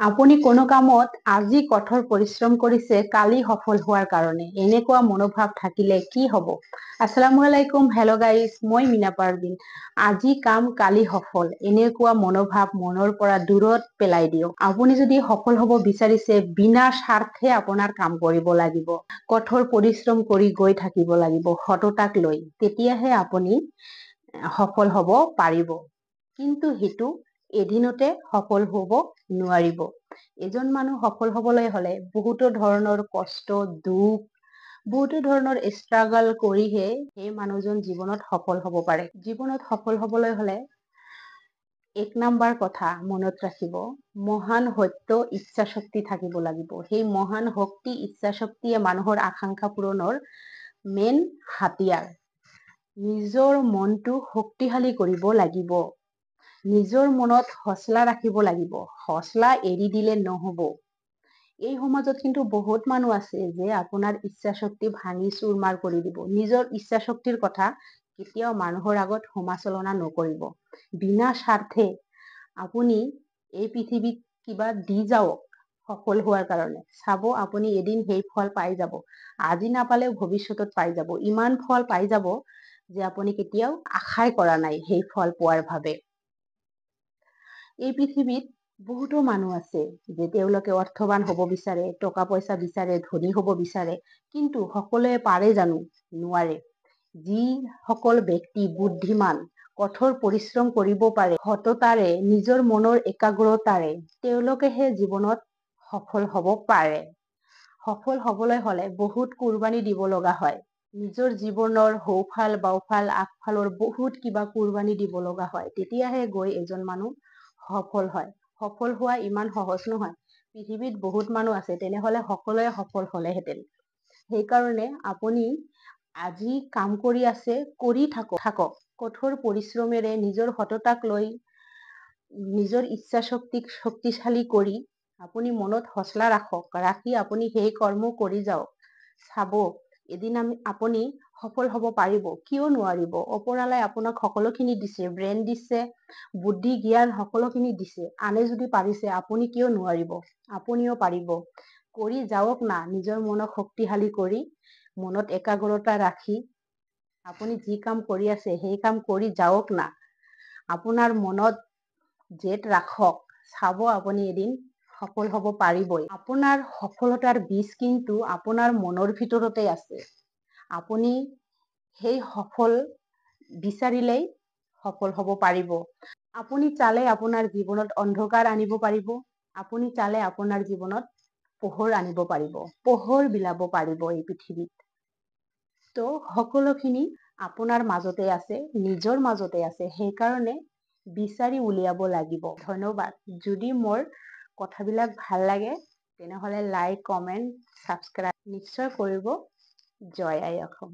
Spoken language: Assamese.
আপুনি কোনো কামত আজি কঠোৰ পৰিশ্ৰম কৰিছে কালি সফল হোৱাৰ কাৰণে এনেকুৱা মনোভাৱ থাকিলে কি হ'ব? আসসালামু আলাইকুম, হেল্ল' গাইজ, মই মিনা পাৰভিন। আজি কাম কালি সফল এনেকুৱা মনোভাৱ মনৰ পৰা দূৰত পেলাই দিয়ক। আপুনি যদি সফল হ'ব বিচাৰিছে বিনা স্বাৰ্থে আপোনাৰ কাম কৰিব লাগিব। কঠোৰ পৰিশ্ৰম কৰি গৈ থাকিব লাগিব সততাক লৈ, তেতিয়াহে আপুনি সফল হ'ব পাৰিব। কিন্তু সেইটো এদিনতে সফল হ'ব নোৱাৰিব। এজন মানুহ সফল হ'বলৈ হলে বহুতো ধৰণৰ কষ্ট, দুখ, বহুতো ধৰণৰ ষ্ট্ৰাগল কৰিহে সেই মানুহজন জীৱনত সফল হ'ব পাৰে। জীৱনত সফল হ'বলৈ হলে এক নাম্বাৰ কথা মনত ৰাখিব, মহান সত্য ইচ্ছা শক্তি থাকিব লাগিব। সেই মহান শক্তি ইচ্ছা শক্তিয়ে মানুহৰ আকাংক্ষা পূৰণৰ মেইন হাতিয়াৰ। নিজৰ মনটো শক্তিশালী কৰিব লাগিব। নিজৰ মনত হচলা ৰাখিব লাগিব। হচলা এৰি দিলে নহব। এই সমাজত কিন্তু বহুত মানুহ আছে যে আপোনাৰ ইচ্ছা শক্তি ভাঙি চুৰমাৰ কৰি দিব। নিজৰ ইচ্ছা শক্তিৰ কথা কেতিয়াও মানুহৰ আগত সমালোচনা নকৰিব। বিনা স্বাৰ্থে আপুনি এই পৃথিৱীত কিবা দি যাওক সফল হোৱাৰ কাৰণে। চাব আপুনি এদিন সেই ফল পাই যাব। আজি নাপালেও ভৱিষ্যতত পাই যাব। ইমান ফল পাই যাব যে আপুনি কেতিয়াও আশাই কৰা নাই সেই ফল পোৱাৰ বাবে। এই পৃথিৱীত বহুতো মানুহ আছে যে তেওঁলোকে অৰ্থৱান হ'ব বিচাৰে, টকা পইচা বিচাৰে, ধনী হ'ব বিচাৰে, কিন্তু সকলোৱে পাৰে জানো? নোৱাৰে। যিসকল ব্যক্তি বুদ্ধিমান, কঠোৰ পৰিশ্ৰম কৰিব পাৰে, সততাৰে, নিজৰ মনৰ একাগ্ৰতাৰে, তেওঁলোকেহে জীৱনত সফল হ'ব পাৰে। সফল হ'বলৈ হলে বহুত কুৰবানী দিব লগা হয়। নিজৰ জীৱনৰ সোঁফাল, বাওঁফাল, আগফালৰ বহুত কিবা কুৰবানী দিব লগা হয়। তেতিয়াহে গৈ এজন মানুহ সফল হয়। সফল হোৱা ইমান সহজ নহয়। পৃথিৱীত বহুত মানুহ আছে, তেনেহলে সকলোৱে সফল হলেহেঁতেন। সেইকাৰণে আপুনি আজি কাম কৰি আছে, কৰি থাকক। কঠোৰ পৰিশ্ৰমেৰে নিজৰ সততাক লৈ, নিজৰ ইচ্ছা শক্তিক শক্তিশালী কৰি আপুনি মনত হচলা ৰাখক। ৰাখি আপুনি সেই কৰ্ম কৰি যাওক। চাব এদিন আপুনি সফল হ'ব পাৰিব। কিয় নোৱাৰিব? ওপৰৱালাই আপোনাক সকলোখিনি দিছে, ব্ৰেইন দিছে, বুদ্ধি জ্ঞান সকলোখিনি দিছে। আনে যদি পাৰিছে আপুনি কিয় নোৱাৰিব? আপুনিও পাৰিব। কৰি যাওক না। নিজৰ মনক শক্তিশালী কৰি, মনত একাগ্ৰতা ৰাখি আপুনি যি কাম কৰি আছে সেই কাম কৰি যাওক না। আপোনাৰ মনত জেদ ৰাখক। চাব আপুনি এদিন সফল হ'ব পাৰিবই। আপোনাৰ সফলতাৰ বীজ কিন্তু আপোনাৰ মনৰ ভিতৰতে আছে। আপুনি সেই সফল বিচাৰিলেই সফল হ'ব পাৰিব। আপুনি চালে আপোনাৰ জীৱনত অন্ধকাৰ আনিব পাৰিব। আপুনি চালে আপোনাৰ জীৱনত পোহৰ আনিব পাৰিব। পোহৰ বিলাব পাৰিব এই পৃথিৱীত। তো সকলোখিনি আপোনাৰ মাজতে আছে, নিজৰ মাজতে আছে। সেইকাৰণে বিচাৰি উলিয়াব লাগিব। ধন্যবাদ। যদি মোৰ কথাবিলাক ভাল লাগে তেনেহলে লাইক, কমেণ্ট, ছাবস্ক্ৰাইব নিশ্চয় কৰিব। জয় আই অসম।